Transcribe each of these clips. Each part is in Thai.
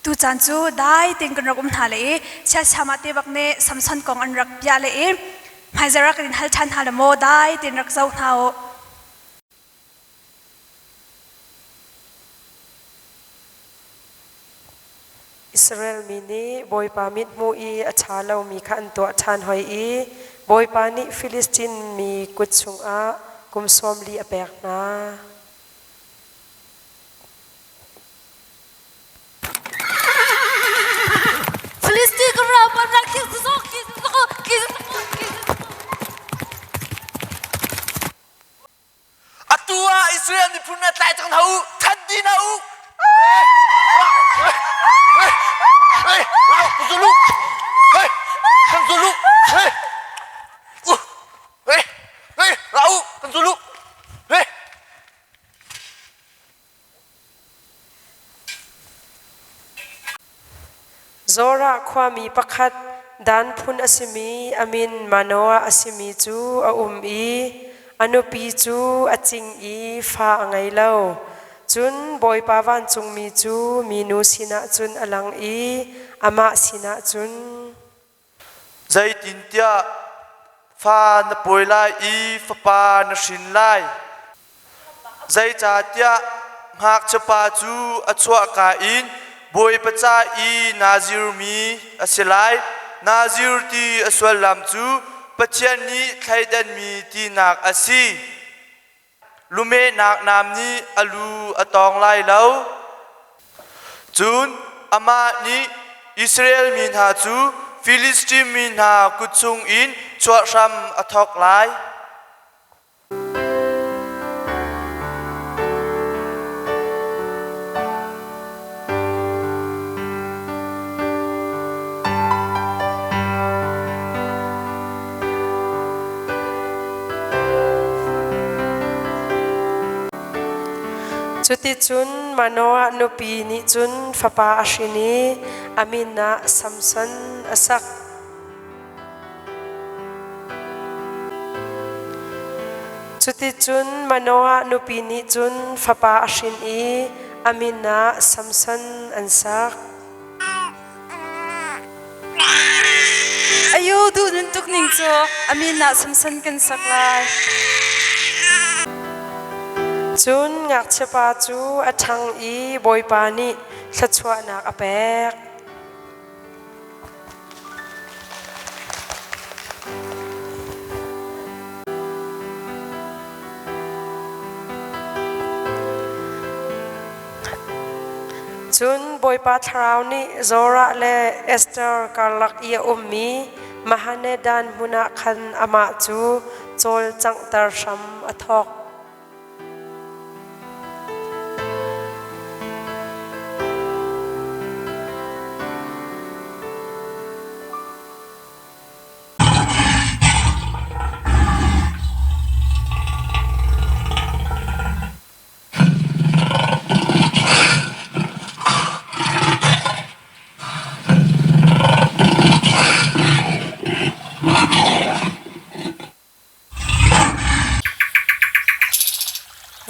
tu chan chu dai tin kan rakum tha le cha chamate bakne samson kong an rak pya le mai zara kan hal chan hala mo dai tin rak zau thao Israel mini boy pamit mu I achalo mi khan to chan hoi I boy pani Philistine mi kutsung a kum som li apek na Philistine kam ra pan rak ki so ki tuah Israel ni pun nak try jangan tahu tadi tahu tunggu tunggu tunggu Zora kwami pakhat dan pun asimi amin manoa asimi chu a I anupi chu aching I fa angai lo chun boy pawan chung mi chu minu sina chun alang I ama sina chun zai tin tia fa na poi lai I fa pa na shin lai zai cha tia Ngakchia pa chu achwa ka in boy pacha I nazir mi asilai nazir ti aswal lam chu pachian ni khaidan mi ti nak asi lume nak nam ni alu atong lai lo chun ama ni Israel min ha chu Philistine min ha kuchung in chwa ram athok lai Chuti chun manoa nupi ni chun fapa ashini amina Samson asak Chuti chun manoa nupi ni chun fapa ashini amina Samson ansak ayo du nun tuk ning cho amina samson kan saklai chun Ngakchia pa chu athang I boy pani thachwa nak apek chun boy pa tharau ni Zora le Esther karlak I ummi mahane dan huna khan ama chu chol chang tar sham athok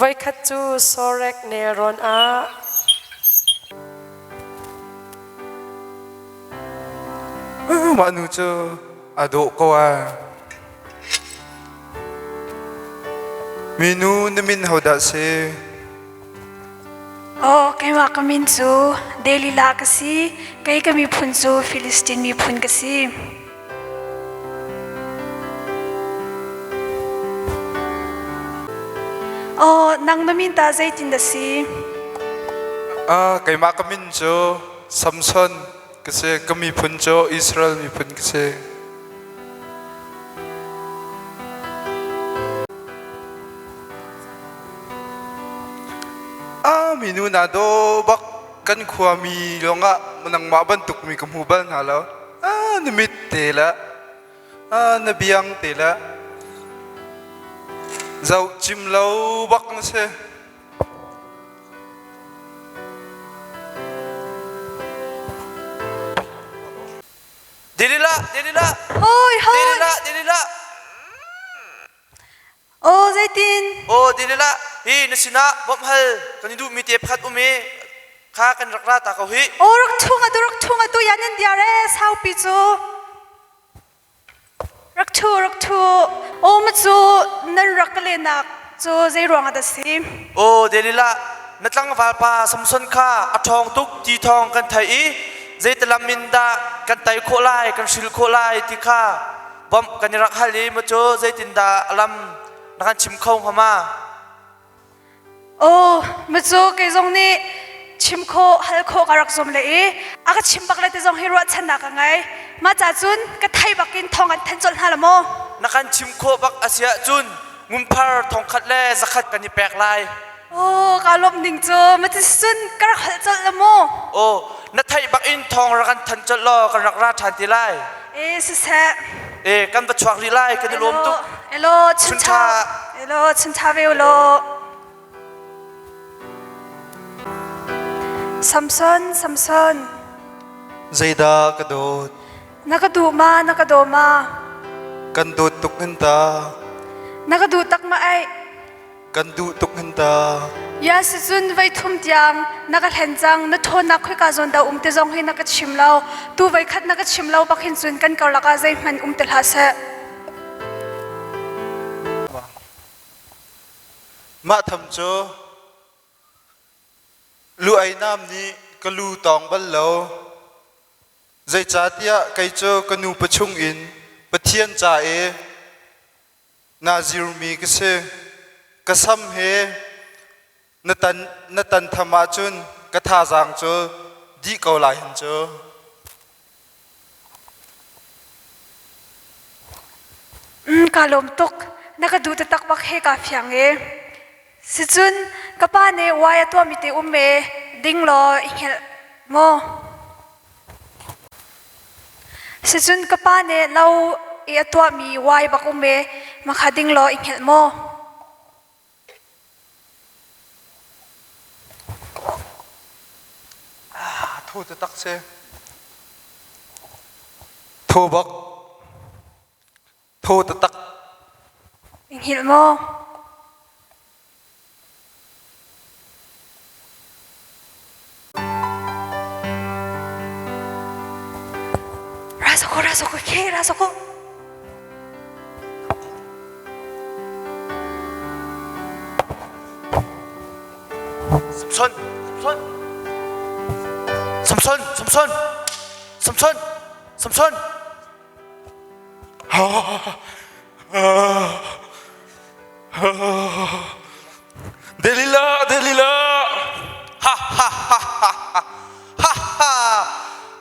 Vai khat chu sorek neron a manu chu ado ko a minu namin hoda se kai wa kamin chu daily la kasi kai kami phun chu Philistine mi phun kasi nang namin ta zai tin da si kay makamin chu Samson kasi kami pun chu Israel mi pun kasi minu na do bak kan kuwa mi longa manang mabantuk mi kamuban halo namit tela nabiyang tela Zau chim lâu bắc nó xe Delila hoi Delila zaitin Delila hi nasina bom hal kan du mi te phat ume ข้ากันรักราตาเขาหิ โอ้รักทุ่งอะตัวยันเดียร์เรสาวปีจูรักทูโอ้มาจูนั่นรักกันเลยนักจูใจรวงอะดัสิโอ้เดลิละนัดลังวาลปาสมสนข้าอัทองตุกจีทองกันไทยใจตะลามินดากันไตโคไลกันชิลโคไลที่ข้าบอมกันรักฮัลลีมาจูใจตินดาอลัมนักชิมข้าวมาโอ้มาจูเกยงนี่ชิมโคฮัลโคกรักสมเลยอากาชิมบักเลยที่จงฮิรัวชนะกันไงมาจากจุนก็ไทยบักกินทองกันทันจนฮาละโมนักชิมโคบักอาเซียจุนงุมพาร์ทองคัดเล่สักขัดกันยี่แปลกลายโอ้กาลบนิ่งจูมาที่จุนก็รักฮัลจนละโมโอ้นักไทยบักอินทองรักกันทันจนล้อกันรักราทันทีไลสิเสกันประชวกทีไลกันจะรวมตุกเอโลชุนชาเวลโลซัมซอนใจดากระโดดนักดูมากันโดดตุกเงินตานักดูตักมาไอกันดูตุกเงินตายาสิจุนไว้ทุ่มยังนักเห็นจังนักโทนักคุยกาจนดาวเตจงให้นักชิมเล่าตัวไว้คัดนักชิมเล่าบักเห็นจุนกันเกาลักอาใจมันเตลาเสมาทำโจลู่ไอ้น้ำนี้ก็ลู่ตองบัลโลใจจ่าเตียไกโจก็นูประชุงอินประเทียนจ่านาซิรุมีก็เสกระซ้ำเฮนตันธรรมจุนกระทาจางโจดีเกาลายหันโจกาลมตุกนักดูตะตักบักเฮกาเพียงสิจุนกป้าเนวายตัวมิเตอุเมดิ้งรอเฮลโมสิจุนกป้าเนเราตัวมีวายบักอุเมมาขาดิ้งรอเฮลโมโทษตักเซโทบักโทษตักเฮลโมราสกุสัมซอนเดลิลาฮ่า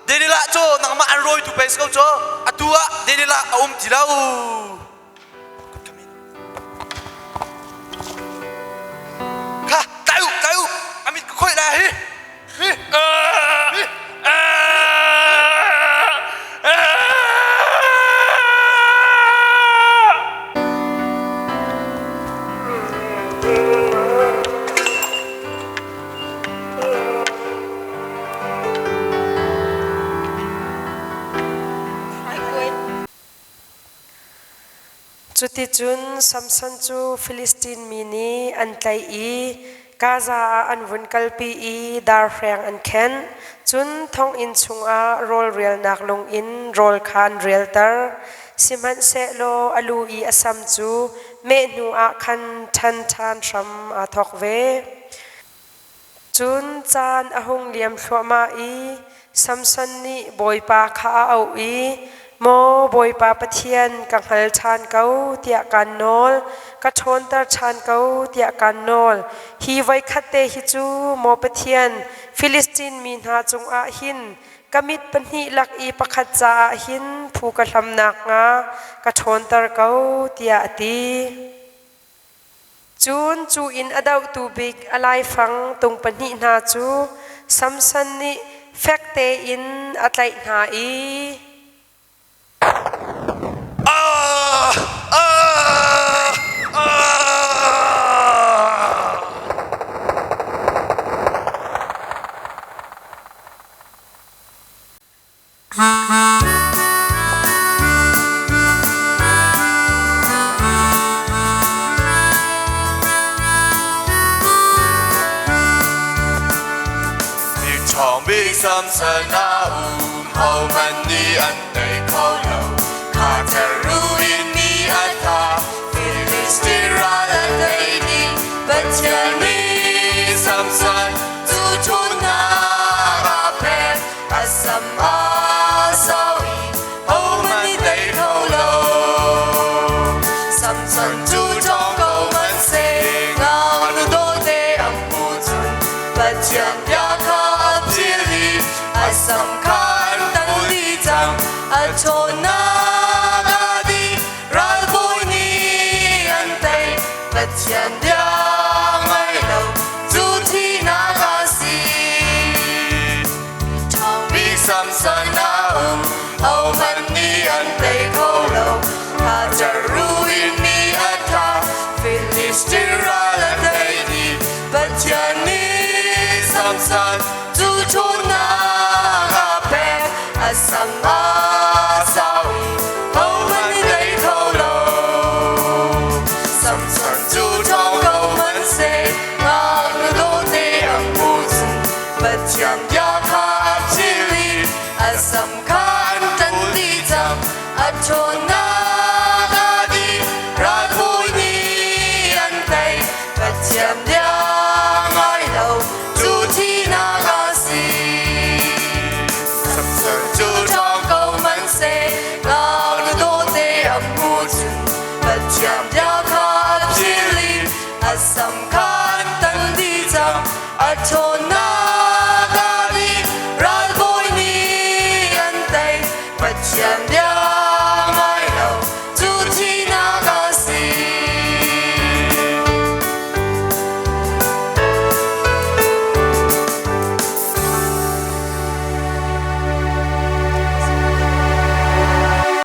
เดลิลาโจนังมาอันรอยตุเปสเขาโจอัตัวเดลิลาอุ้มจีลาอูค่ะตายอูอามิดก็ค่อยได้จุดที่จุนซัมซันจูฟิลิสตินมินีอันไตกาซาอันวุนกัลปีดาร์แฟงอันเคนจุนท่องอินชุงโรลเรียลนักลงอินโรลคานเรียลเตอร์สิมันเซโลอลูอัสัมจูเมนูคันทันชัมทอกเวจุนจานหงเลียมชัวมาซัมซันนี่บอยปาข้าเอาโมบอยปาปะเทียนกังหัลชานเกาเตียกันโนลกระชนตาชานเกาเตียกันโนลฮีไว้คัดเตฮิจูโมปะเทียนฟิลิสตินมีนาจงอาหินกมิดปนิลักประคัดจาหินผู้กระทำนักงากระชนตาเกาเตียตีจูอินอดาวตูบิกอะไรฟังตรงปนินาจูซัมซันนี่แฟกเตอินอะไรนาเ สัมสนาเอามันนี้อันใดเขาเล่าข้าจะรู้อินนี้อัตตาฟิลิสติราและใดนี้ปัจจานี้สัมสันจูชุนาอาเปอัสสัมอาสาวีเอามันใดเขาเล่าสัมสันจูจงเอามันเสงานุโดเตอัมพูจุนปัจจันยาคาจิลีอัสสัมคันตันดีจังอัจโชนาดาดีราบุนีอันเตปัจจันยาไม่เล่าจูทีนาคาสีทองวิสัมสนาเอามันนี้อันเตเขาเล่าข้าจะรู้อินนี้อัตตาฟิลิสติราและใดนี้ปัจจานี้สัมสันจูชุนาอาเปอัสสัมอาสาวีเอามันใดเขาเล่าสัมสันจูจงเอามันเสงานุโดเตอัมพูจุนปัจจันยาคาจิลีอัสสัมคันตันดีจังอัจโชนา